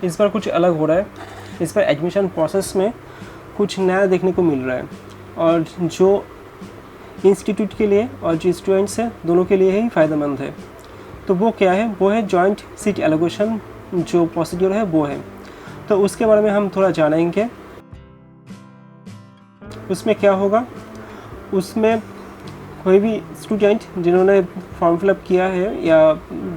इस बार कुछ अलग हो रहा है। इस बार एडमिशन प्रोसेस में कुछ नया देखने को मिल रहा है और जो इंस्टीट्यूट के लिए और जो स्टूडेंट्स हैं दोनों के लिए ही फ़ायदेमंद है। तो वो क्या है, वो है जॉइंट सीट एलोकेशन जो प्रोसीड्यूर है वो है। तो उसके बारे में हम थोड़ा जानेंगे। उसमें क्या होगा, उसमें कोई भी स्टूडेंट जिन्होंने फॉर्म फिलअप किया है या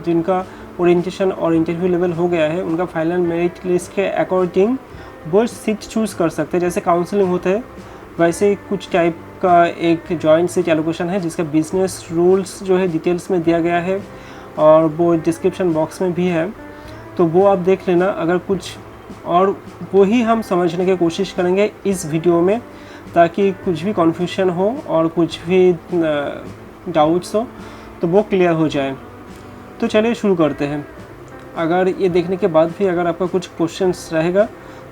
जिनका ओरिएंटेशन और इंटरव्यू लेवल हो गया है, उनका फाइनल मेरिट लिस्ट के अकॉर्डिंग वो सीट चूज़ कर सकते हैं। जैसे काउंसलिंग होता है वैसे कुछ टाइप का एक जॉइंट सीट एलोकेशन है जिसका बिजनेस रूल्स जो है डिटेल्स में दिया गया है और वो डिस्क्रिप्शन बॉक्स में भी है। तो वो आप देख लेना अगर कुछ, और वही हम समझने की कोशिश करेंगे इस वीडियो में, ताकि कुछ भी कन्फ्यूजन हो और कुछ भी डाउट्स हो तो वो क्लियर हो जाए। तो चलिए शुरू करते हैं। अगर ये देखने के बाद भी अगर आपका कुछ क्वेश्चंस रहेगा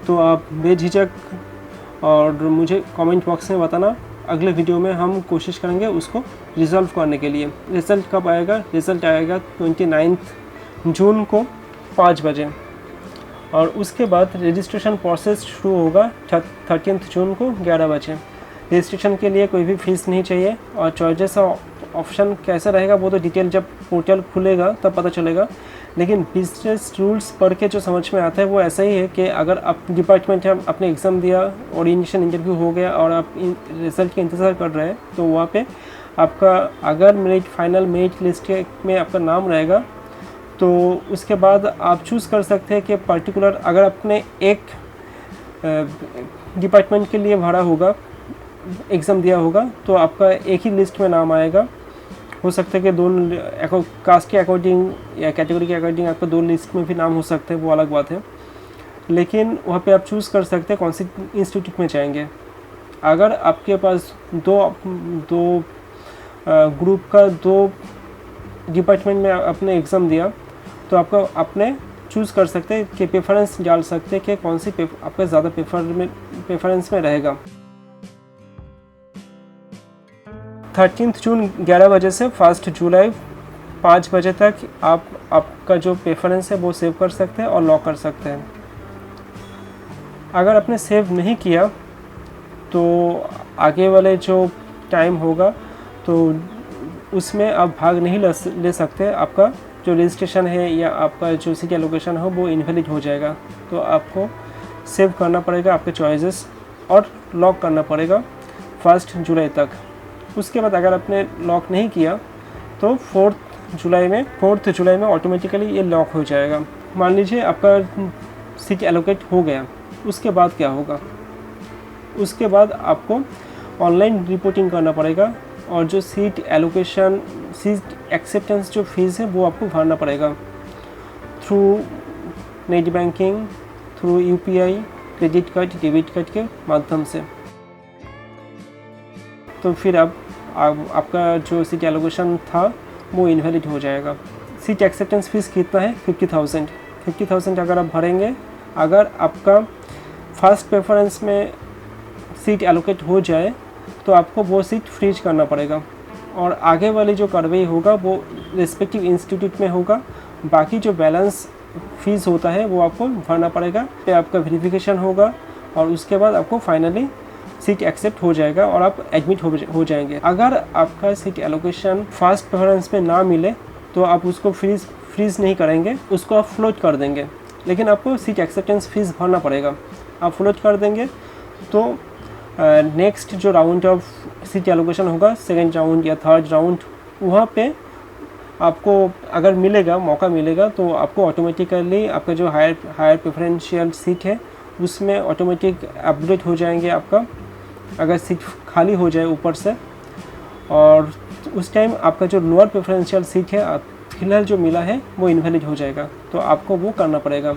तो आप बेझिझक और मुझे कमेंट बॉक्स में बताना। अगले वीडियो में हम कोशिश करेंगे उसको रिजॉल्व करने के लिए। रिज़ल्ट कब आएगा? रिज़ल्ट आएगा 29 जून को 5 बजे और उसके बाद रजिस्ट्रेशन प्रोसेस शुरू होगा 13 जून को 11 बजे। रजिस्ट्रेशन के लिए कोई भी फीस नहीं चाहिए और चॉइसेस ऑप्शन कैसा रहेगा वो तो डिटेल जब पोर्टल खुलेगा तब पता चलेगा। लेकिन बिजनेस रूल्स पढ़ के जो समझ में आता है वो ऐसा ही है कि अगर आप डिपार्टमेंट में आपने एग्ज़ाम दिया, ओरिएंटेशन इंटरव्यू हो गया और आप रिज़ल्ट का इंतज़ार कर रहे हैं, तो वहाँ पे आपका अगर फाइनल मेरिट लिस्ट में आपका नाम रहेगा तो उसके बाद आप चूज़ कर सकते हैं कि पर्टिकुलर, अगर आपने एक डिपार्टमेंट के लिए भरा होगा, एग्ज़ाम दिया होगा, तो आपका एक ही लिस्ट में नाम आएगा। हो सकता है कि दोनों कास्ट के अकॉर्डिंग या कैटेगरी के अकॉर्डिंग आपका 2 लिस्ट में भी नाम हो सकते हैं, वो अलग बात है। लेकिन वहाँ पे आप चूज़ कर सकते हैं कौन सी इंस्टीट्यूट में जाएंगे। अगर आपके पास दो ग्रुप का 2 डिपार्टमेंट में आपने एग्ज़ाम दिया तो आपका अपने चूज़ कर सकते हैं कि प्रेफरेंस डाल सकते हैं कि कौन सी आपका ज़्यादा प्रेफरेंस में रहेगा। 13 जून 11 बजे से 1 जुलाई 5 बजे तक आप आपका जो प्रेफरेंस है वो सेव कर सकते हैं और लॉक कर सकते हैं। अगर आपने सेव नहीं किया तो आगे वाले जो टाइम होगा तो उसमें आप भाग नहीं ले सकते। आपका जो रजिस्ट्रेशन है या आपका जो सीट एलोकेशन हो वो इनवैलिड हो जाएगा। तो आपको सेव करना पड़ेगा आपके चॉइसेस और लॉक करना पड़ेगा 1 जुलाई तक। उसके बाद अगर आपने लॉक नहीं किया तो 4 जुलाई में ऑटोमेटिकली ये लॉक हो जाएगा। मान लीजिए आपका सीट एलोकेट हो गया, उसके बाद क्या होगा? उसके बाद आपको ऑनलाइन रिपोर्टिंग करना पड़ेगा और जो सीट एलोकेशन, सीट एक्सेप्टेंस जो फीस है वो आपको भरना पड़ेगा through net banking, through UPI, credit card, debit card के माध्यम से। तो फिर आपका जो सीट एलोकेशन था वो इनवैलिड हो जाएगा। सीट एक्सेप्टेंस फीस कितना है? 50,000 अगर आप भरेंगे, अगर आपका फर्स्ट प्रेफरेंस में सीट एलोकेट हो जाए तो आपको वो सीट फ्रीज करना पड़ेगा और आगे वाली जो कार्रवाई होगा वो रिस्पेक्टिव इंस्टीट्यूट में होगा। बाकी जो बैलेंस फीस होता है वो आपको भरना पड़ेगा। पे आपका वेरिफिकेशन होगा और उसके बाद आपको फाइनली सीट एक्सेप्ट हो जाएगा और आप एडमिट हो जाएंगे। अगर आपका सीट एलोकेशन फर्स्ट प्रेफरेंस में ना मिले तो आप उसको फ्रीज नहीं करेंगे, उसको आप फ्लोट कर देंगे। लेकिन आपको सीट एक्सेप्टेंस फीस भरना पड़ेगा। आप फ्लोट कर देंगे तो नेक्स्ट जो राउंड ऑफ सीट एलोकेशन होगा, 2nd राउंड या 3rd राउंड, वहाँ पे आपको अगर मौका मिलेगा तो आपको ऑटोमेटिकली आपका जो हायर प्रेफरेंशियल सीट है उसमें ऑटोमेटिक अपडेट हो जाएंगे आपका, अगर सीट खाली हो जाए ऊपर से। और उस टाइम आपका जो लोअर प्रेफरेंशियल सीट है फिलहाल जो मिला है वो इनवैलिड हो जाएगा, तो आपको वो करना पड़ेगा।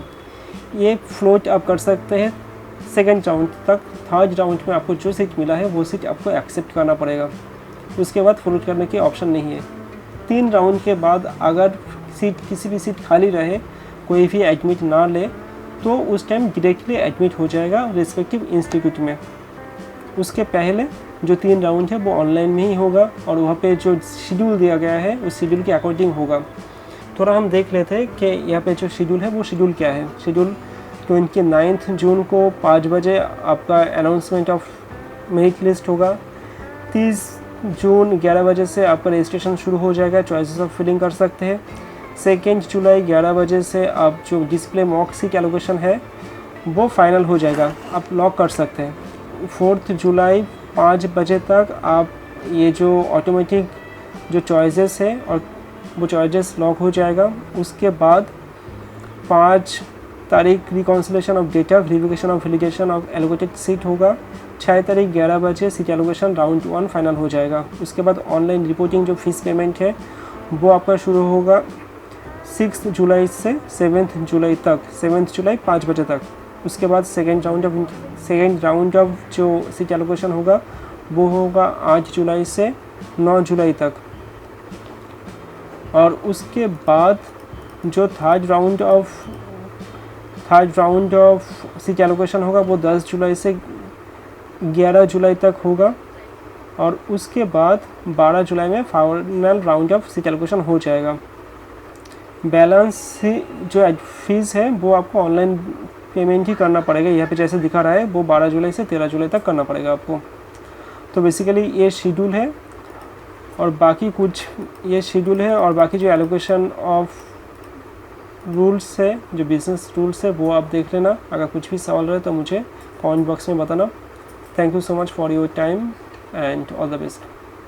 ये फ्लोट आप कर सकते हैं 2nd राउंड तक। 3rd राउंड में आपको जो सीट मिला है वो सीट आपको एक्सेप्ट करना पड़ेगा, उसके बाद फ्लोट करने की ऑप्शन नहीं है। 3 राउंड के बाद अगर किसी भी सीट खाली रहे, कोई भी एडमिट ना ले, तो उस टाइम डायरेक्टली एडमिट हो जाएगा रिस्पेक्टिव इंस्टीट्यूट में। उसके पहले जो 3 राउंड है वो ऑनलाइन में ही होगा और वहाँ पे जो शेड्यूल दिया गया है उस शेड्यूल के अकॉर्डिंग होगा। थोड़ा हम देख लेते हैं कि यहाँ पे जो शेड्यूल है वो शेड्यूल क्या है। शेड्यूल 29 जून को 5 बजे आपका अनाउंसमेंट ऑफ मेरिट लिस्ट होगा। 30 जून 11 बजे से आपका रजिस्ट्रेशन शुरू हो जाएगा, चॉइसेस ऑफ फिलिंग कर सकते हैं। 2 जुलाई 11 बजे से आप जो डिस्प्ले मॉक सीट एलोकेशन है वो फाइनल हो जाएगा, आप लॉक कर सकते हैं। 4 जुलाई 5 बजे तक आप ये जो ऑटोमेटिक जो चॉइसेस है और वो चॉइसेस लॉक हो जाएगा। उसके बाद 5 तारीख reconciliation of data, verification of allegation of allocated seat होगा। 6 तारीख 11 बजे सीट एलोकेशन राउंड 1 फाइनल हो जाएगा। उसके बाद ऑनलाइन रिपोर्टिंग जो फीस पेमेंट है वो आपका शुरू होगा 6 जुलाई से 7 जुलाई तक, 7 जुलाई 5 बजे तक। उसके बाद सेकेंड राउंड ऑफ जो सीट एलोकेशन होगा वो होगा 8 जुलाई से 9 जुलाई तक। और उसके बाद जो third round of seat allocation होगा वो 10 जुलाई से 11 जुलाई तक होगा। और उसके बाद 12 जुलाई में final round of seat allocation हो जाएगा। बैलेंस जो फीस है वो आपको ऑनलाइन पेमेंट ही करना पड़ेगा, यहाँ पे जैसे दिखा रहा है वो 12 जुलाई से 13 जुलाई तक करना पड़ेगा आपको। तो बेसिकली ये शेड्यूल है और बाकी जो एलोकेशन ऑफ रूल्स है, जो बिजनेस रूल्स है वो आप देख लेना। अगर कुछ भी सवाल रहे तो मुझे कमेंट बॉक्स में बताना। Thank you so much for your time and all the best.